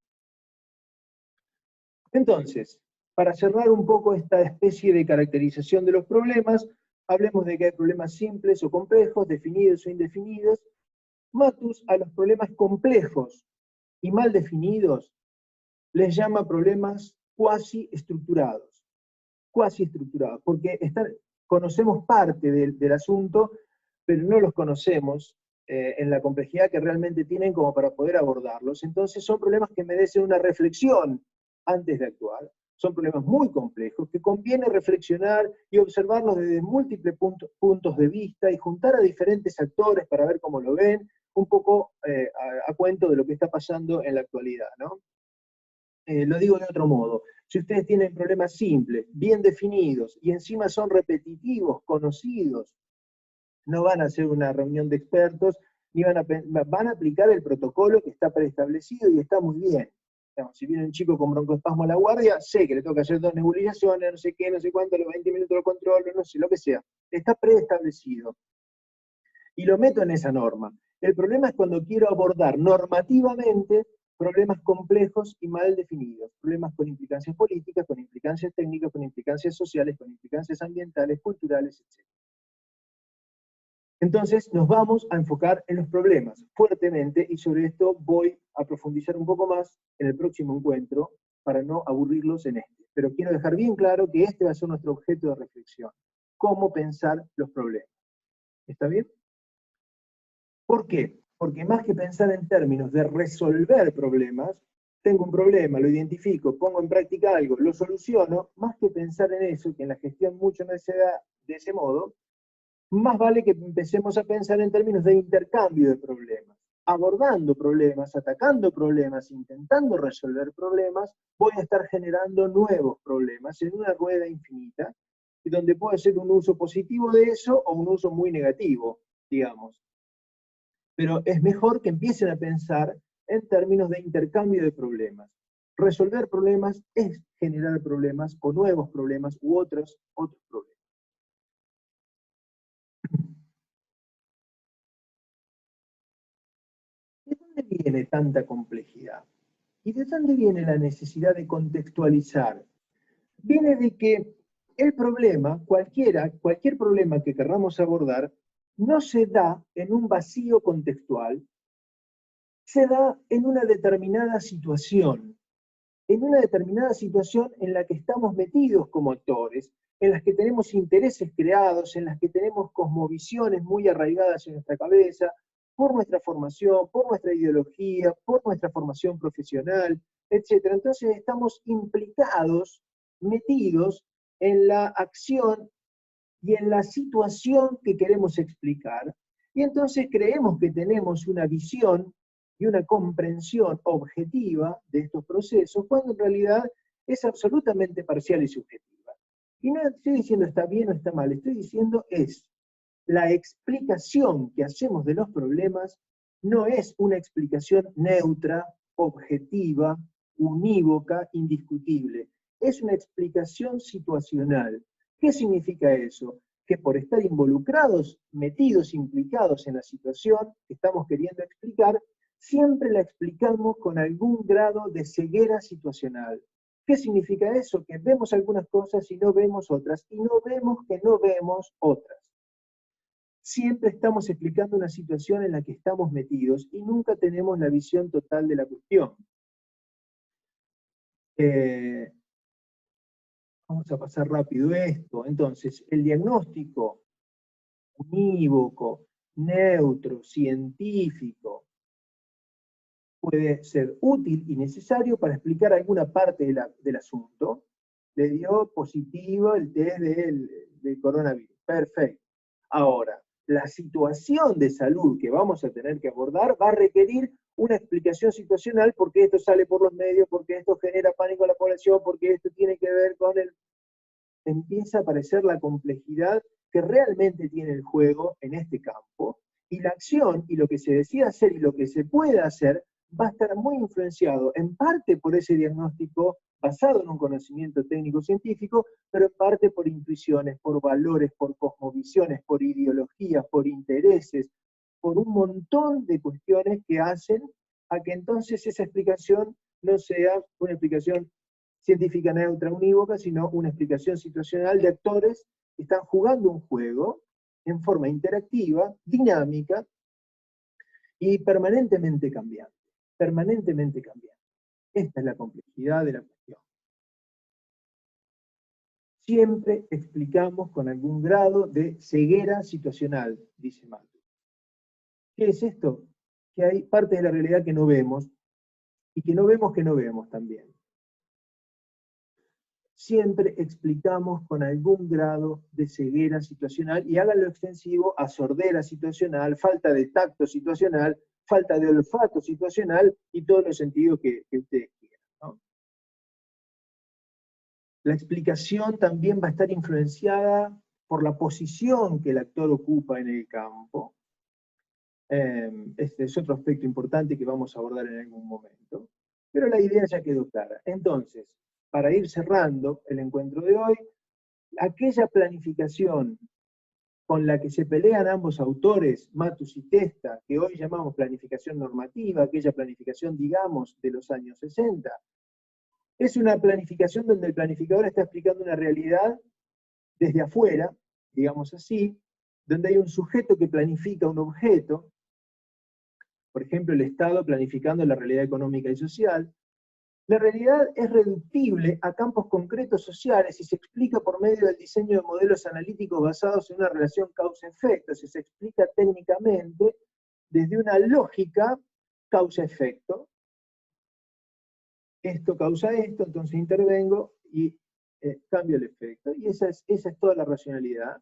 Entonces, para cerrar un poco esta especie de caracterización de los problemas, hablemos de que hay problemas simples o complejos, definidos o indefinidos. Matus a los problemas complejos y mal definidos les llama problemas cuasi estructurados, porque están conocemos parte del asunto, pero no los conocemos en la complejidad que realmente tienen como para poder abordarlos. Entonces son problemas que merecen una reflexión antes de actuar. Son problemas muy complejos que conviene reflexionar y observarlos desde múltiples puntos de vista y juntar a diferentes actores para ver cómo lo ven, un poco a cuento de lo que está pasando en la actualidad, ¿no? Lo digo de otro modo. Si ustedes tienen problemas simples, bien definidos, y encima son repetitivos, conocidos, no van a hacer una reunión de expertos, ni van a aplicar el protocolo que está preestablecido y está muy bien. Digamos, si viene un chico con broncoespasmo a la guardia, sé que le toca hacer 2 nebulizaciones, no sé qué, no sé cuánto, los 20 minutos lo controlo, no sé, lo que sea. Está preestablecido. Y lo meto en esa norma. El problema es cuando quiero abordar normativamente problemas complejos y mal definidos, problemas con implicancias políticas, con implicancias técnicas, con implicancias sociales, con implicancias ambientales, culturales, etc. Entonces nos vamos a enfocar en los problemas fuertemente, y sobre esto voy a profundizar un poco más en el próximo encuentro, para no aburrirlos en este. Pero quiero dejar bien claro que este va a ser nuestro objeto de reflexión: cómo pensar los problemas. ¿Está bien? ¿Por qué? Porque más que pensar en términos de resolver problemas, tengo un problema, lo identifico, pongo en práctica algo, lo soluciono, más que pensar en eso, que en la gestión mucho no se da de ese modo, más vale que empecemos a pensar en términos de intercambio de problemas. Abordando problemas, atacando problemas, intentando resolver problemas, voy a estar generando nuevos problemas en una rueda infinita, y donde puede ser un uso positivo de eso o un uso muy negativo, digamos. Pero es mejor que empiecen a pensar en términos de intercambio de problemas. Resolver problemas es generar problemas o nuevos problemas u otros problemas. ¿De dónde viene tanta complejidad? ¿Y de dónde viene la necesidad de contextualizar? Viene de que el problema, cualquier problema que querramos abordar, no se da en un vacío contextual, se da en una determinada situación, en la que estamos metidos como actores, en las que tenemos intereses creados, en las que tenemos cosmovisiones muy arraigadas en nuestra cabeza, por nuestra formación, por nuestra ideología, por nuestra formación profesional, etc. Entonces estamos implicados, metidos en la acción y en la situación que queremos explicar, y entonces creemos que tenemos una visión y una comprensión objetiva de estos procesos, cuando en realidad es absolutamente parcial y subjetiva. Y no estoy diciendo está bien o está mal, estoy diciendo es la explicación que hacemos de los problemas no es una explicación neutra, objetiva, unívoca, indiscutible. Es una explicación situacional. ¿Qué significa eso? Que por estar involucrados, metidos, implicados en la situación que estamos queriendo explicar, siempre la explicamos con algún grado de ceguera situacional. ¿Qué significa eso? Que vemos algunas cosas y no vemos otras, y no vemos que no vemos otras. Siempre estamos explicando una situación en la que estamos metidos y nunca tenemos la visión total de la cuestión. Vamos a pasar rápido esto. Entonces, el diagnóstico unívoco, neutro, científico, puede ser útil y necesario para explicar alguna parte del asunto. Le dio positivo el test del coronavirus. Perfecto. Ahora, la situación de salud que vamos a tener que abordar va a requerir una explicación situacional, porque esto sale por los medios, porque esto genera pánico a la población, porque esto tiene que ver con el... Empieza a aparecer la complejidad que realmente tiene el juego en este campo, y la acción y lo que se decide hacer y lo que se puede hacer va a estar muy influenciado en parte por ese diagnóstico basado en un conocimiento técnico-científico, pero en parte por intuiciones, por valores, por cosmovisiones, por ideologías, por intereses, por un montón de cuestiones que hacen a que entonces esa explicación no sea una explicación científica neutra unívoca, sino una explicación situacional de actores que están jugando un juego en forma interactiva, dinámica y permanentemente cambiante. Permanentemente cambiante. Esta es la complejidad de la cuestión. siempre explicamos con algún grado de ceguera situacional, dice Matus. ¿Qué es esto? Que hay parte de la realidad que no vemos, y que no vemos también. Siempre explicamos con algún grado de ceguera situacional, y háganlo extensivo a sordera situacional, falta de tacto situacional, falta de olfato situacional, y todos los sentidos que ustedes quieran, ¿no? La explicación también va a estar influenciada por la posición que el actor ocupa en el campo. Este es otro aspecto importante que vamos a abordar en algún momento. Pero la idea ya quedó clara. Entonces, para ir cerrando el encuentro de hoy, aquella planificación con la que se pelean ambos autores, Matus y Testa, que hoy llamamos planificación normativa, aquella planificación, digamos, de los años 60, es una planificación donde el planificador está explicando una realidad desde afuera, digamos así, donde hay un sujeto que planifica un objeto, por ejemplo, el Estado planificando la realidad económica y social. La realidad es reductible a campos concretos sociales y se explica por medio del diseño de modelos analíticos basados en una relación causa-efecto, se explica técnicamente desde una lógica causa-efecto. Esto causa esto, entonces intervengo y cambio el efecto. Y esa es toda la racionalidad.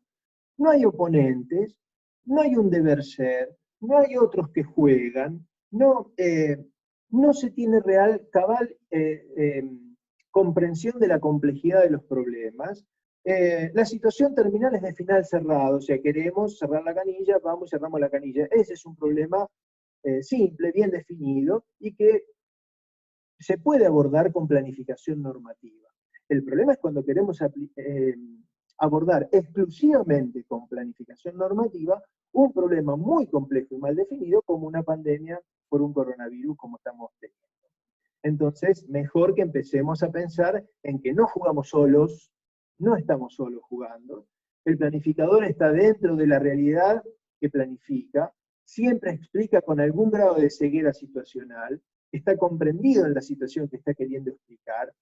No hay oponentes, no hay un deber ser, no hay otros que juegan, no se tiene cabal comprensión de la complejidad de los problemas. La situación terminal es de final cerrado, o sea, queremos cerrar la canilla, vamos y cerramos la canilla. Ese es un problema simple, bien definido, y que se puede abordar con planificación normativa. El problema es cuando queremos abordar exclusivamente con planificación normativa un problema muy complejo y mal definido como una pandemia por un coronavirus como estamos teniendo. Entonces, mejor que empecemos a pensar en que no jugamos solos, no estamos solos jugando, el planificador está dentro de la realidad que planifica, siempre explica con algún grado de ceguera situacional, está comprendido en la situación que está queriendo explicar,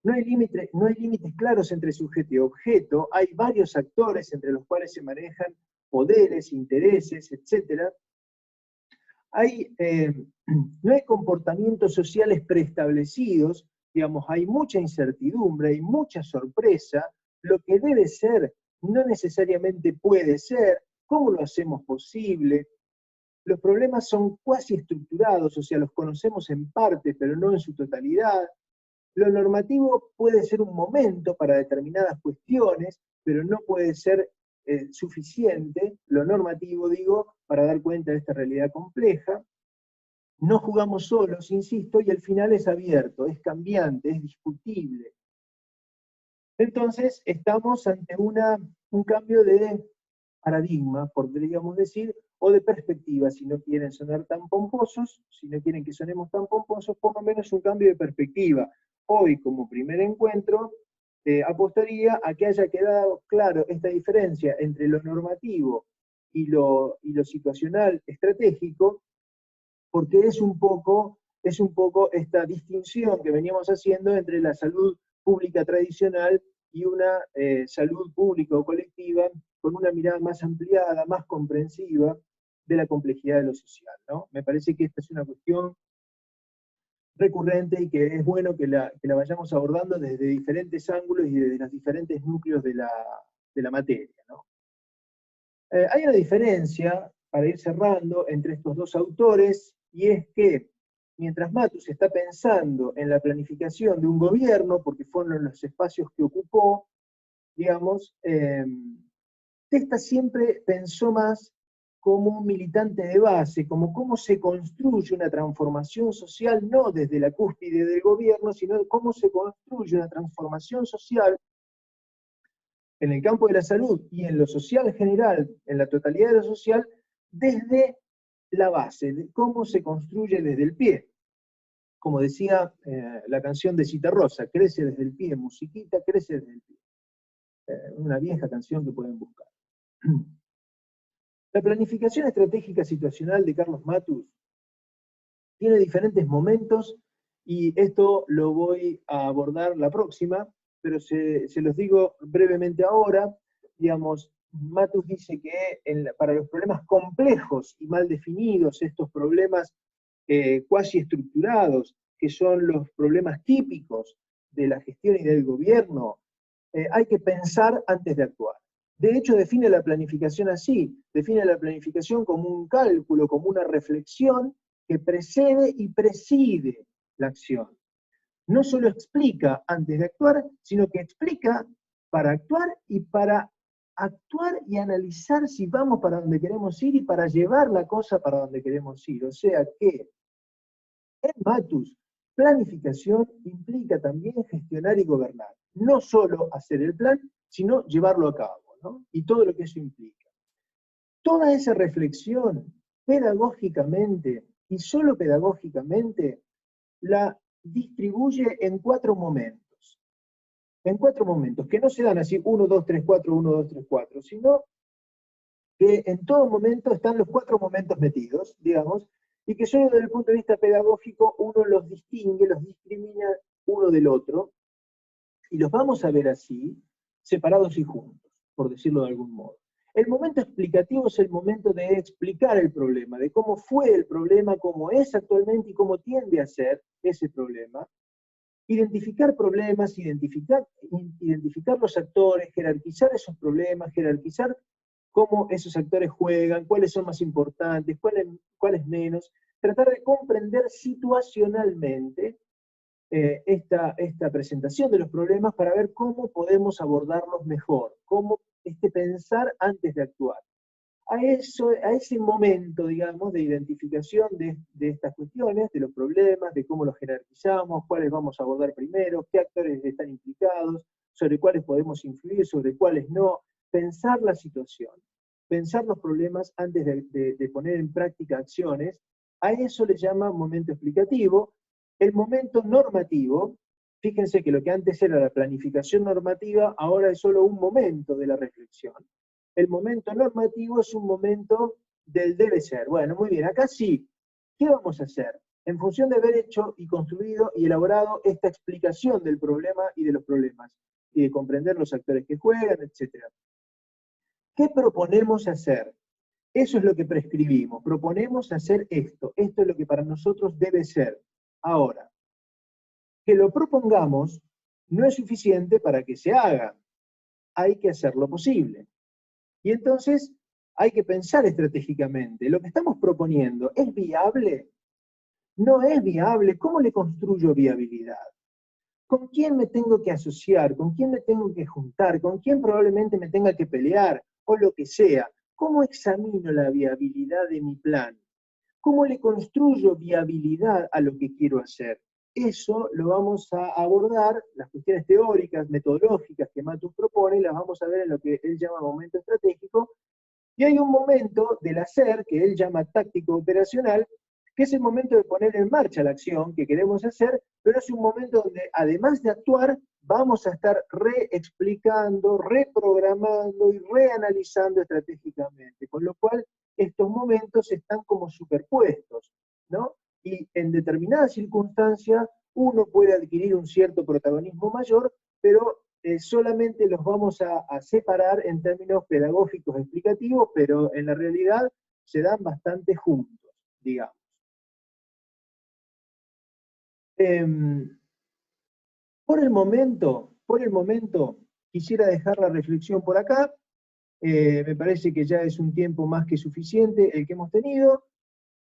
no hay límites claros entre sujeto y objeto, hay varios actores entre los cuales se manejan poderes, intereses, etc. No hay comportamientos sociales preestablecidos, digamos, hay mucha incertidumbre, hay mucha sorpresa, lo que debe ser no necesariamente puede ser, ¿cómo lo hacemos posible? Los problemas son cuasi estructurados, o sea, los conocemos en parte, pero no en su totalidad. Lo normativo puede ser un momento para determinadas cuestiones, pero no puede ser suficiente, lo normativo digo, para dar cuenta de esta realidad compleja. No jugamos solos, insisto, y el final es abierto, es cambiante, es discutible. Entonces, estamos ante un cambio de paradigma, podríamos decir, o de perspectiva, si no quieren sonar tan pomposos, si no quieren que sonemos tan pomposos, por lo menos un cambio de perspectiva. Hoy, como primer encuentro, apostaría a que haya quedado claro esta diferencia entre lo normativo y lo situacional estratégico, porque es un poco esta distinción que veníamos haciendo entre la salud pública tradicional y una salud pública o colectiva con una mirada más ampliada, más comprensiva de la complejidad de lo social, ¿no? Me parece que esta es una cuestión recurrente y que es bueno que la vayamos abordando desde diferentes ángulos y desde los diferentes núcleos de la materia, ¿no? Hay una diferencia, para ir cerrando, entre estos dos autores, y es que mientras Matus está pensando en la planificación de un gobierno, porque fueron los espacios que ocupó, digamos, Testa siempre pensó más como un militante de base, como cómo se construye una transformación social, no desde la cúspide del gobierno, sino cómo se construye una transformación social en el campo de la salud y en lo social general, en la totalidad de lo social, desde la base, de cómo se construye desde el pie. Como decía la canción de Citarrosa, crece desde el pie, musiquita, crece desde el pie. Una vieja canción que pueden buscar. La planificación estratégica situacional de Carlos Matus tiene diferentes momentos, y esto lo voy a abordar la próxima, pero se los digo brevemente ahora. Digamos, Matus dice que para los problemas complejos y mal definidos, estos problemas cuasi estructurados, que son los problemas típicos de la gestión y del gobierno, hay que pensar antes de actuar. De hecho, define la planificación así, define la planificación como un cálculo, como una reflexión que precede y preside la acción. No solo explica antes de actuar, sino que explica para actuar y analizar si vamos para donde queremos ir y para llevar la cosa para donde queremos ir. O sea que, en Matus, planificación implica también gestionar y gobernar. No solo hacer el plan, sino llevarlo a cabo, ¿no? Y todo lo que eso implica. Toda esa reflexión, pedagógicamente, y solo pedagógicamente, la distribuye en 4 momentos. En 4 momentos, que no se dan así 1, 2, 3, 4, 1, 2, 3, 4, sino que en todo momento están los 4 momentos metidos, digamos, y que solo desde el punto de vista pedagógico uno los distingue, los discrimina uno del otro, y los vamos a ver así, separados y juntos, por decirlo de algún modo. El momento explicativo es el momento de explicar el problema, de cómo fue el problema, cómo es actualmente y cómo tiende a ser ese problema. Identificar problemas, identificar los actores, jerarquizar esos problemas, jerarquizar cómo esos actores juegan, cuáles son más importantes, cuáles menos, tratar de comprender situacionalmente esta presentación de los problemas para ver cómo podemos abordarlos mejor, cómo pensar antes de actuar. A ese momento, digamos, de identificación de estas cuestiones, de los problemas, de cómo los jerarquizamos, cuáles vamos a abordar primero, qué actores están implicados, sobre cuáles podemos influir, sobre cuáles no, pensar la situación, pensar los problemas antes de poner en práctica acciones, a eso le llama momento explicativo. El momento normativo, fíjense que lo que antes era la planificación normativa, ahora es solo un momento de la reflexión. El momento normativo es un momento del debe ser. Bueno, muy bien, acá sí. ¿Qué vamos a hacer? En función de haber hecho y construido y elaborado esta explicación del problema y de los problemas, y de comprender los actores que juegan, etc. ¿Qué proponemos hacer? Eso es lo que prescribimos. Proponemos hacer esto. Esto es lo que para nosotros debe ser. Ahora, que lo propongamos no es suficiente para que se haga. Hay que hacerlo posible. Y entonces hay que pensar estratégicamente. ¿Lo que estamos proponiendo es viable? ¿No es viable? ¿Cómo le construyo viabilidad? ¿Con quién me tengo que asociar? ¿Con quién me tengo que juntar? ¿Con quién probablemente me tenga que pelear? O lo que sea. ¿Cómo examino la viabilidad de mi plan? ¿Cómo le construyo viabilidad a lo que quiero hacer? Eso lo vamos a abordar, las cuestiones teóricas, metodológicas que Matus propone, las vamos a ver en lo que él llama momento estratégico, y hay un momento del hacer, que él llama táctico operacional, que es el momento de poner en marcha la acción que queremos hacer, pero es un momento donde además de actuar, vamos a estar reexplicando, reprogramando y reanalizando estratégicamente, con lo cual estos momentos están como superpuestos, ¿no? Y en determinadas circunstancias uno puede adquirir un cierto protagonismo mayor, pero solamente los vamos a separar en términos pedagógicos explicativos, pero en la realidad se dan bastante juntos, digamos. Por el momento, quisiera dejar la reflexión por acá. Me parece que ya es un tiempo más que suficiente el que hemos tenido.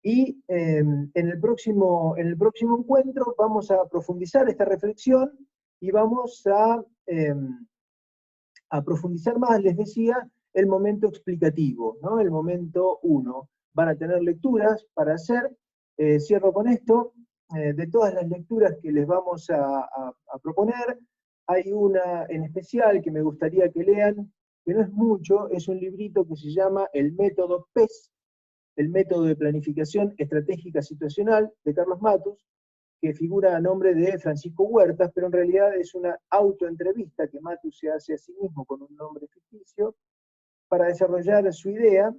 Y en el próximo encuentro vamos a profundizar esta reflexión y vamos a profundizar más, les decía, el momento explicativo, ¿no? El momento 1. Van a tener lecturas para hacer. Cierro con esto. De todas las lecturas que les vamos a proponer, hay una en especial que me gustaría que lean, que no es mucho, es un librito que se llama El método PES, el método de planificación estratégica situacional, de Carlos Matus, que figura a nombre de Francisco Huertas, pero en realidad es una autoentrevista que Matus se hace a sí mismo con un nombre ficticio, para desarrollar su idea,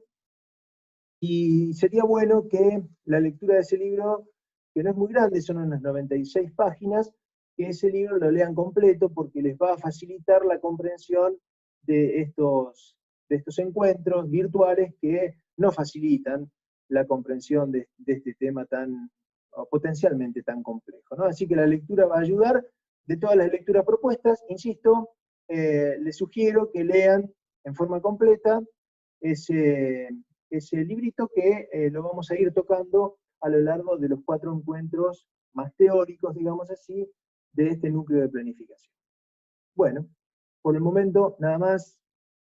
y sería bueno que la lectura de ese libro, que no es muy grande, son unas 96 páginas, que ese libro lo lean completo porque les va a facilitar la comprensión de estos encuentros virtuales que no facilitan la comprensión de este tema tan, o potencialmente tan complejo, ¿no? Así que la lectura va a ayudar. De todas las lecturas propuestas, insisto, les sugiero que lean en forma completa ese librito que lo vamos a ir tocando a lo largo de los 4 encuentros más teóricos, digamos así, de este núcleo de planificación. Bueno, por el momento nada más.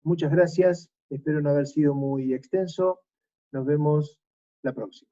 Muchas gracias. Espero no haber sido muy extenso. Nos vemos la próxima.